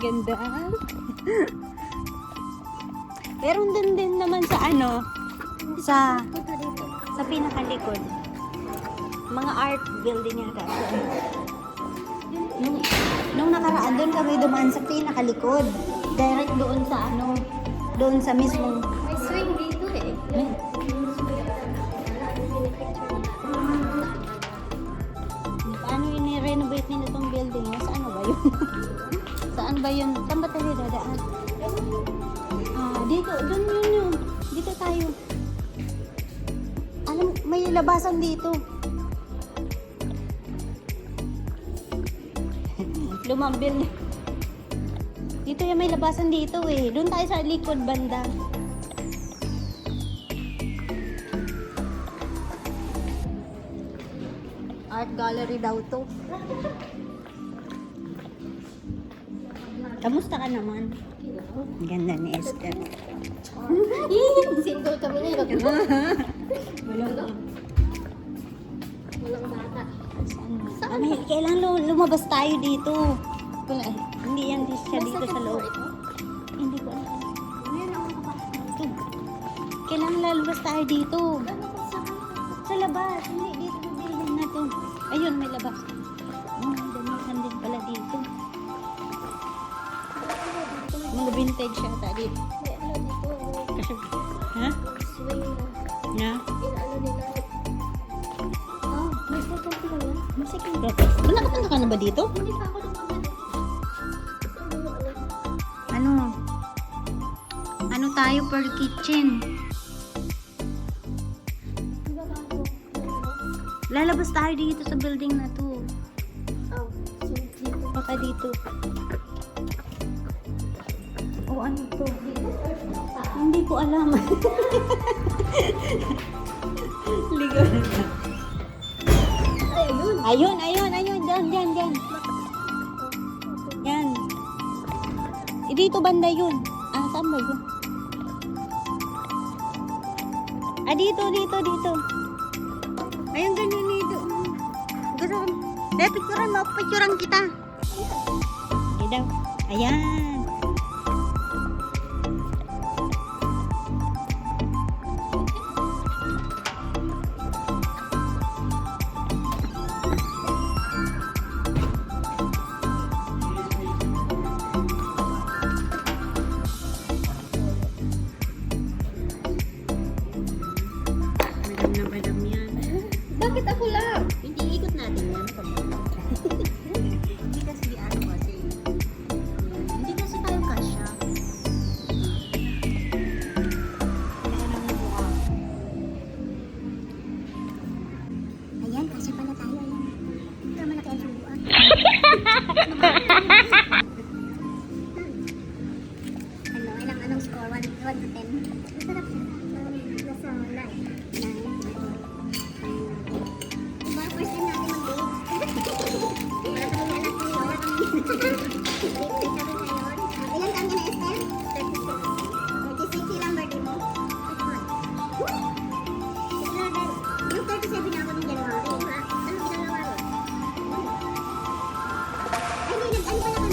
Ganda. Pero din naman sa ano, sa pinakalikod. Mga art building yata. Nung nakaraan doon kami dumaan sa pinakalikod. Direct doon sa ano, doon sa mismong. May swing dito eh. Paano i-renovate nila itong building? Saan ba yun? Saan ba yun? Saan ba tayo dadaan? Dito, doon yun. Dito tayo. Alam, may labasan dito. Lumambil. Dito yung may labasan dito eh. Doon tayo sa likod banda. Art gallery daw to. Kamusta ka naman? Ganda ni Esther. Single kami ngayon. Walang Walang bata. Saan? Kailangan lumabas tayo dito. Hindi yan siya dito sa loob. Hindi ko alam. Ito. Kailangan lalabas tayo dito. Sa labas. Hindi, dito sa building na to. Ayun, may labas. May damihan din pala dito. Mga vintage yata dito. May ano dito. Kasi, ha? Swing Na? na. Ano nila. May second floor yan. May second floor. Nakapunta ka na ba dito? Hindi pa ako nakapunta. Ano? Ano tayo per kitchen? Lalabas tayo dito sa building na to. Baka dito. O ano to? Hindi ko alam. Ligaw na ka. Ayun. Diyan. Yan. Dito banda yun. Saan ba yun? Dito. Ayun, ganyan dito. Gusto ko. Picturean kita. Okay daw. Ayan. Madam yan. Bakit ako lang? Hindi, ikot natin yan. Hindi kasi ano kasi. Hindi kasi tayo kasya. Ayan, kasi pala tayo. Ayan. Ito naman natin ang subuan. Anong score? 1 to 10? Masarap siya. Nasa 9. Diba, first time natin mag-date. Wala kami anak niyo. Wala kami. Date kami ngayon. Ilan taon ka na, Esther? 36. 36 ilang birthday mo? 31. Yung 37 na ako ng January, ha? Anong ginagawa mo? Ay, hindi. Ano pala kami?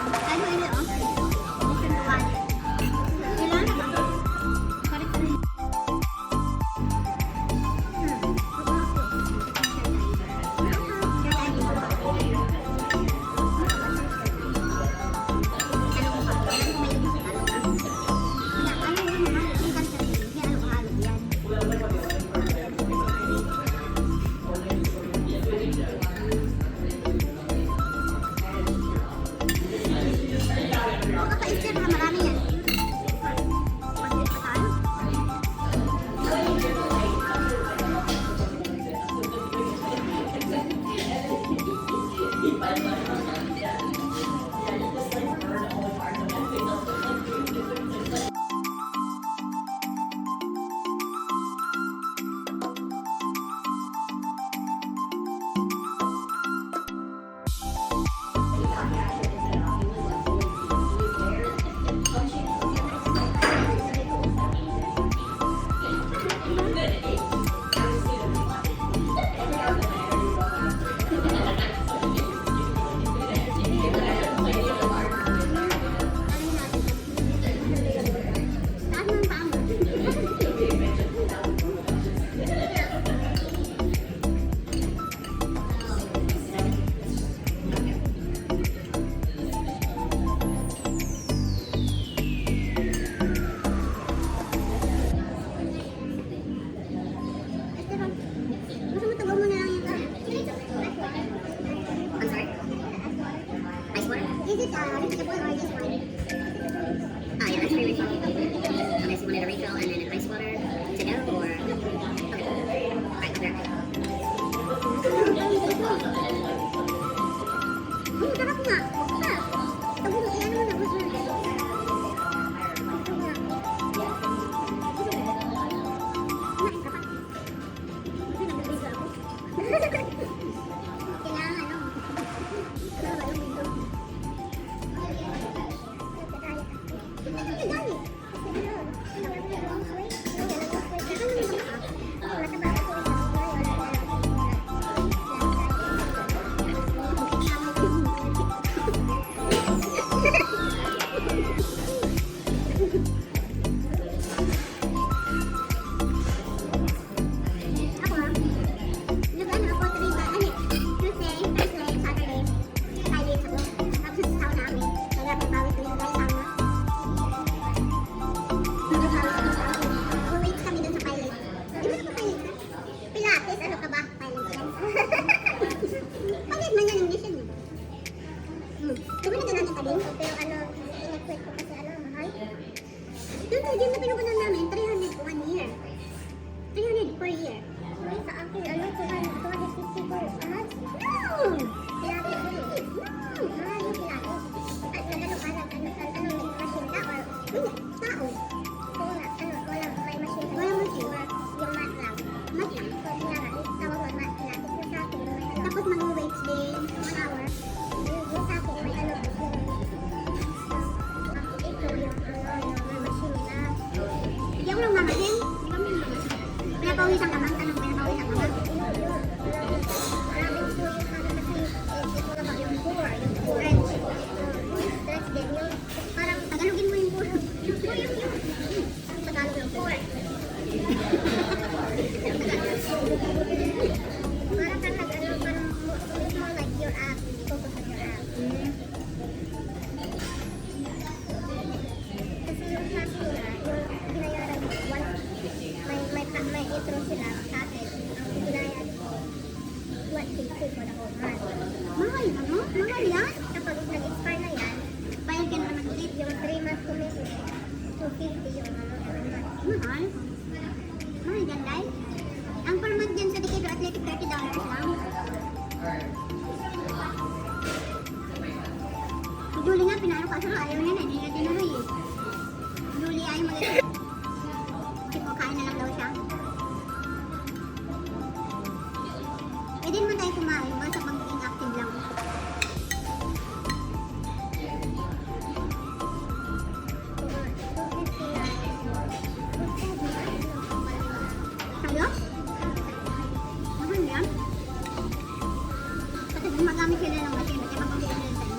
Ano ini oh? Mission to one. Kailangan na ba? Sorry, sorry. Is it refill or just one? Yeah, that's free refill. Unless you wanted a refill and then an ice water to go, or... Okay. Alright, there. Sarap nga. Sarap. Sabi mo, iyan mo na gusto na. Kailangan ano? Pero ano, in-equip ko kasi ano, mahal. Doon sa gym na pinupunan namin, 300 1 year. 300 per year. May sa akin, ano, 250 per month? No! Pilates ko yun. No! Mahal yung Pilates. At nagano ka lang, ano, may machine ka or, hindi, tao. Kaya nga, ano, walang may machine ka. Walang machine. Or yung mat lang. Mat lang. So, kaya nga, tawag mo mat Pilates. Yung sa akin, may ano. Tapos mag-weights din, 1 hour. Yung sa akin, may ano, Hindi ako lang mamasin. Pinapawisan ka bang? Anong pinapawisan ka bang? Maraming stories na kasi it's all about yung core, yung stretch. Stretch din yung parang tagalogin mo yung core. Yung core yung Tagalog yung core. Parang kang nag-ano, parang it's more like your abs. Focus on your abs. Kasi yung class nila, yung binayaran mo, may intro sila sa atin. Ang binayaran ko, 150 for the whole month. Mahal, ano? Mahal yan? Kapag nag-expire na yan, bayad ka naman ulit yung 3 months commitment. 250 yung ano, every month. Mahal? Mahal yan, guys? Ang per month dyan sa Decatur Athletic, $30 lang. Si Julie nga, pinaro ka sa ayaw niya na, hindi na tinuloy eh. Julie ay mag-ito. Tipo, kain na lang daw siya. Pwede naman tayo kumain, basta pag-being active lang. Tayo? Mahal yan? Kasi gumagamit sila ng machine, kaya mapag-i-enroll sa inyo.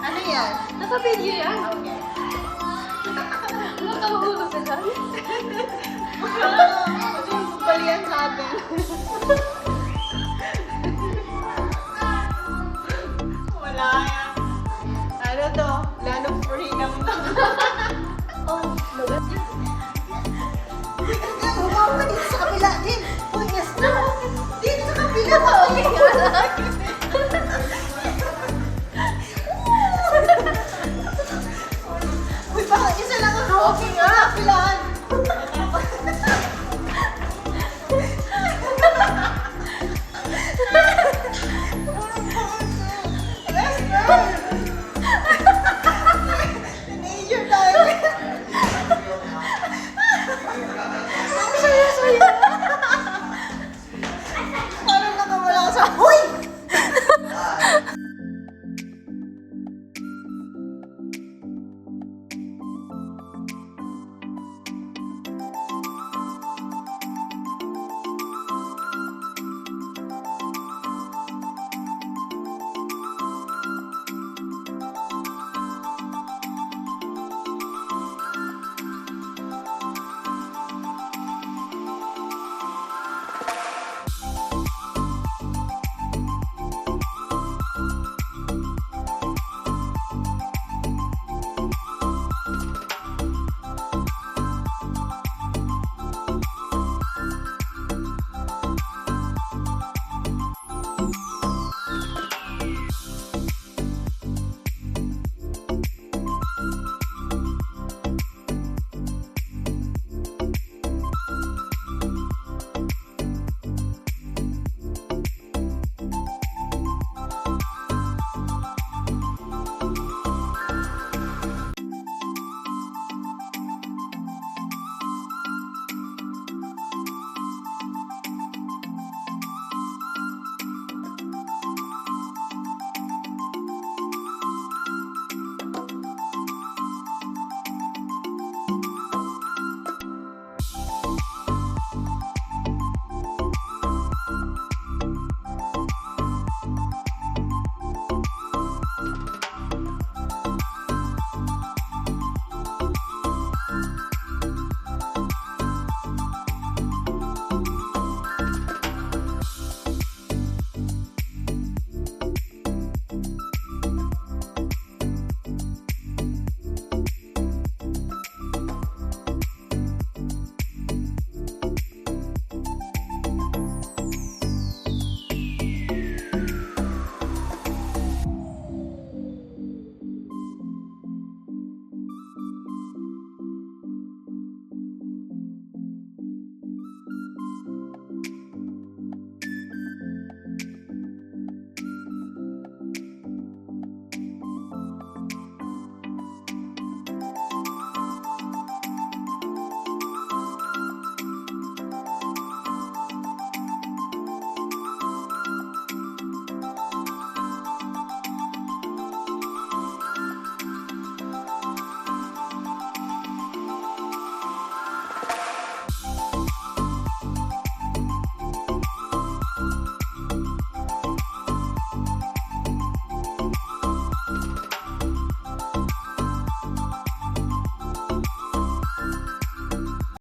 Ano yan? Nasa video yan. Nakahulog ka dyan.